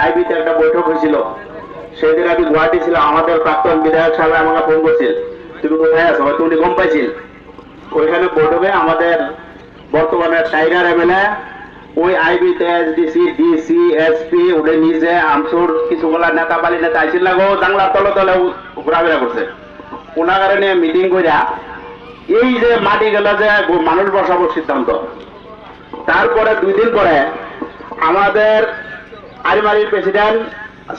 আইবিতে একটা বৈঠক হয়েছিল, সেদিন আমি গুয়াহাটি ছিলাম। আমাদের প্রাক্তন বিধায়ক সাহেব আমাকে ফোন করছিল, তুমি কোথায় আছো, হয়তো উনি গম পাইছিল। ওইখানে বৈঠকে আমাদের বর্তমানে টাইগার এমএলএ ওই আইবিতে এসডিসি ডিসি এসপি উঠে নিজে আমসুর কিছুগুলা নেতা বালি নেতা আইছিল না গো, জাংলার তলে তলে ঘোরাফেরা করছে। ওনাগারে নিয়ে মিটিং করিয়া এই যে মাটি গেল যে মানুষ বসাবো সিদ্ধান্ত। তারপরে 2 দিন পরে আমাদের আরিমারির প্রেসিডেন্ট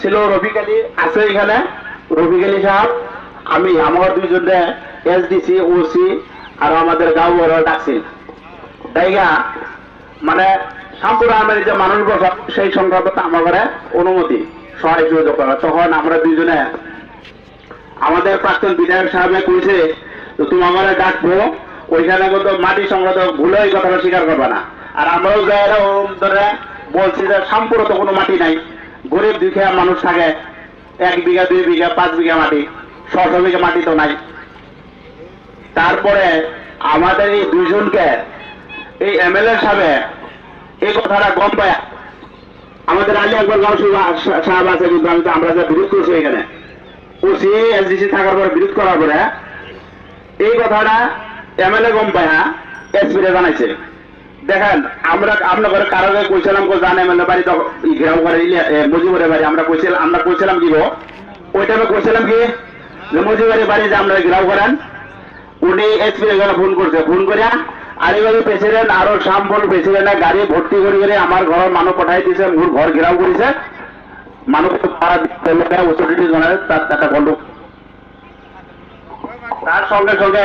ছিল রফিক আলী, আছে এখানে রফিক আলী সাহেব, আমি আমার 2 জনে এসডিসি ওসি আর আমাদের গাঁও ডাকছি ডাইগা মানে শামপুর আর্মের যে মানুষ বসা সেই সংক্রান্ত আমার ঘরে অনুমতি সহায় যোগাযোগ করা। তখন আমরা 2 জনে আমাদের প্রাক্তন বিধায়ক সাহেবে কইছে তোমার ঘরে ডাকবো, ওইখানে কিন্তু মাটি সংক্রান্ত ভুলে এই কথাটা স্বীকার করবে না। আর আমরাও যাই ধরে বলছি যে শামপুরে তো কোনো মাটি নাই, গরিব দুঃখীয়া মানুষ থাকে, 1 বিঘা 2 বিঘা 5 বিঘা মাটি, 600 বিঘা মাটি তো নাই। তারপরে আমাদের এই 2 জনকে এই এমএলএ সাহেব এই কথাটা গম পায়, আমাদের আলী আকবর গাঁও সাহেব আছে, কিন্তু আমরা যা বিরোধ করছি এখানে ওসি এসডিসি থাকার পরে বিরোধ করার পরে এই কথাটা এমএলএ গম পায় এসপি রে জানাইছে। দেখেন আমরা আপনার কারো কইছিলাম জান এমএলএ বাড়ি ঘেরাও করে মজিবরের বাড়ি, আমরা কইছিলাম কি গো ওই টাইমে কইছিলাম কি যে মজিবরের বাড়ি যে আমরা ঘেরাও করেন। উনি এসপি রে ফোন করছে, ফোন করিয়া আলিবাড়ি প্রেসিডেন্ট আরো শামপুর প্রেসিডেন্ট গাড়ি ভর্তি করে আমার ঘরের মানুষ পাঠাই দিয়েছে, মোর ঘর ঘেরাও করেছে, মানুষ তার সঙ্গে সঙ্গে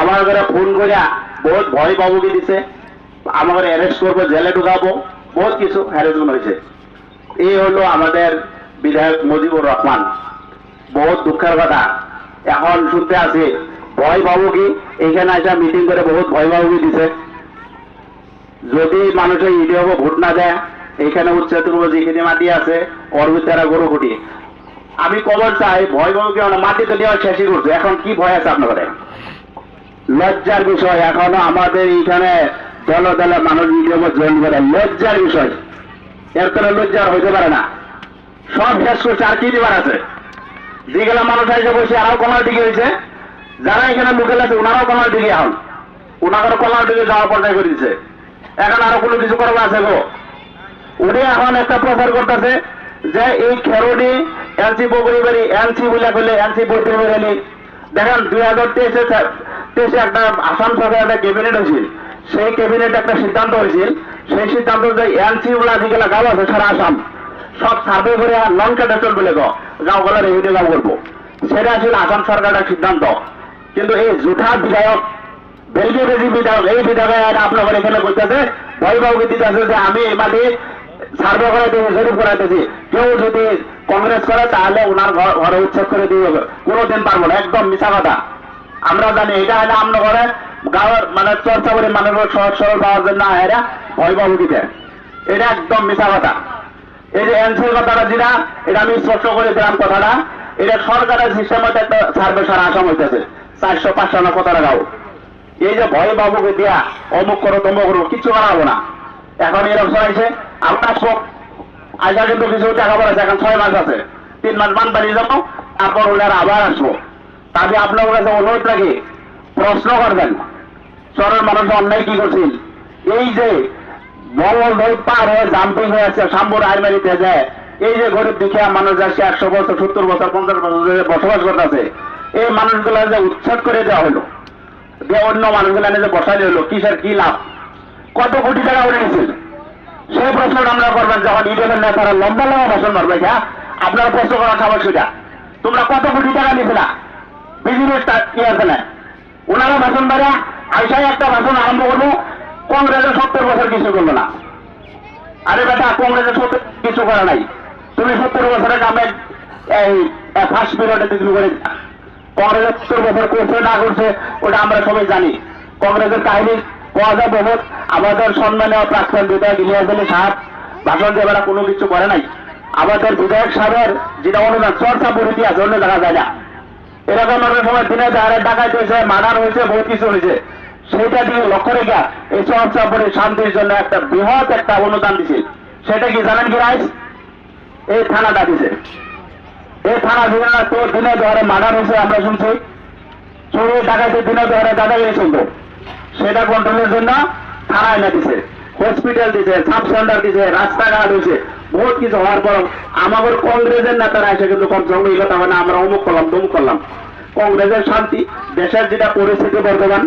আমার ঘরে ফোন করিয়া বহুত ভয় বাবুকে দিছে, আমার অ্যারেস্ট করবো, জেলে ঢুকাবো, বহুত কিছু হ্যারাসমেন্ট হয়েছে। এই হলো আমাদের বিধায়ক মুজিবুর রহমান। বহুত দুঃখের কথা এখন শুনতে আছি ভয় বাবু কি এইখানে আসা মিটিং করে বহুত ভয় বাবু কি দিছে। যদি মানুষের ইডি হবো ভোট না দেয়, এইখানে উচ্চতর যেখানে মাটি আছে ওর ভিতরে গরু খুঁটি। আমি খবর চাই ভয় বাবুকে মাটি তো দেওয়া শেষই করছে, এখন কি ভয় আছে আপনাদের? লজ্জার বিষয় এখনো আমাদের এইখানে দলে দলে মানুষ ইডি হবো জয়েন করে, লজ্জার বিষয়। এর কোনো লজ্জার হইতে পারে না, সব শেষ করছে। আর কি দিবার আছে? যেগুলা মানুষ এসে বসে আরো কমার দিকে হয়েছে, যারা এখানে লোকেল আছে ওনারাও কমার দিকে এখন ওনাদের কমার দিকে যাওয়া পর্যায়ে করে দিচ্ছে। এখন আরো কোনো কিছু করার আছে গো? উনি এখন একটা প্রচার করতেছে যে এই খেরোনি এনসি বগুড়ি বাড়ি এনসি বলে করলে এনসি বৈঠক বাড়ি। দেখেন 2023 একটা আসাম সরকার একটা ক্যাবিনেট হয়েছিল, সেই ক্যাবিনেট একটা সিদ্ধান্ত হয়েছিল, সেই সিদ্ধান্ত যে এনসি গুলা যেগুলা গাঁও আছে সারা আসাম সব সার্ভে করে নন ক্যাডাস্ট্রাল বলে গাঁওগুলা রেভিনিউ গাঁও করবো, সেটা ছিল আসাম সরকারের সিদ্ধান্ত। কিন্তু এই জুঠা বিধায়ক বেলগেজি বিধায়ক এই বিধায়ক আপনার এখানে বলতেছে ভয় বাবুকে দিতেছে যে আমি এই মাটি সার্ভে করাইতেছি, জরিপ করাইতেছি, কেউ যদি কংগ্রেস করে তাহলে ওনার ঘরে উচ্ছেদ করে দিয়ে হবে, কোনোদিন পারবো না, একদম মিশা কথা। আমরা জানি এটা হলে আমরা ঘরে গাঁয়ের মানে চর্চা করে মানুষের সহজ সরল পাওয়ার জন্য এরা ভয় বাবু দিতে, এটা একদম মিশা কথা। এই যে এনসির কথাটা যেটা এটা আমি স্পষ্ট করে দিলাম কথাটা, এটা সরকারের সিস্টেমে একটা সার্ভে সারা আসাম হইতেছে 400-500 কথাটা গাও। এই যে ভয় বাবুকে দিয়া অমুক করো তমুক করো কিছু করা হবো না। এখন এরকম আছে আমরা আসবো, আজা কিন্তু কিছু টাকা পড়েছে, এখন 6 মাস আছে, 3 মাস বান বানিয়ে যাবো, তারপর ওনারা আবার আসবো। তাহলে আপনার কাছে অনুরোধ রাখি প্রশ্ন করবেন শহরের মানুষ অন্যায় কি করছিল। এই যে বঙ্গল নদী পার হয়ে জাম্পিং হয়ে আছে শামপুর আইমারিতে যায়, এই যে গরিব দুঃখীয়া মানুষ যাচ্ছে 100 বছর 70 বছর 50 বছর বসবাস করতেছে, এই মানুষগুলো যে উচ্ছেদ করে দেওয়া হলো, যে অন্য মানুষগুলো যে বসাইলে হলো, কিসের কি লাভ, কত কোটি টাকা উঠে গেছিল সেই প্রশ্নটা আমরা করবেন যখন ইডেনের নেতারা লম্বা লম্বা ভাষণ মারবে। হ্যাঁ আপনারা প্রশ্ন করার খাবার সেটা তোমরা কত কোটি টাকা নিয়েছিল বিজনেস কি আছে না, ওনারা ভাষণ মারে আইসাই একটা ভাষণ আরম্ভ করবো কংগ্রেসের 70 বছর কিছু করলো না। আরে বেটা কংগ্রেসের 70 কিছু করে নাই, তুমি 70 বছরের নামে এই ফার্স্ট পিরিয়ডে তুমি করে কংগ্রেসের 70 বছর করছে না করছে ওটা আমরা সবাই জানি। কংগ্রেসের কাহিনী পাওয়া যায় বহুত। আমাদের সম্মানীয় প্রাক্তন বিধায়ক ইলিয়াস আলী সাহেব ভাষণ দিয়ে বেড়া কোনো কিছু করে নাই। আমাদের বিধায়ক সাহেবের যেটা অনুদান চর্চা পরিধি আছে অন্য দেখা যায় না। এরকম আমাদের সময় দিনে ডাকাইতে হয়েছে, মার্ডার হয়েছে, বহুত কিছু হয়েছে, সেইটা দিয়ে লক্ষ্য রেখা এই চর্চা পরি শান্তির জন্য একটা বৃহৎ একটা অনুদান দিছে। সেটা কি জানেন কি রাইস? এই থানাটা দিছে। এই থানা থেকে তো দিনে দরে মার্ডার হয়েছে আমরা শুনছি, চোরে ডাকাইতে দিনে দরে দাদাগিরি চলতো, সেটা কন্ট্রোলের জন্য থানায় না দিছে, হসপিটাল দিছে, সাব সেন্টার দিছে, রাস্তাঘাট হয়েছে, বহুত কিছু হওয়ার পর আমাদের কংগ্রেসের নেতারা এসে কিন্তু কমসঙ্গে এই কথা হয় না আমরা অমুক করলাম তমুক করলাম। কংগ্রেসের শান্তি, দেশের যেটা পরিস্থিতি বর্তমান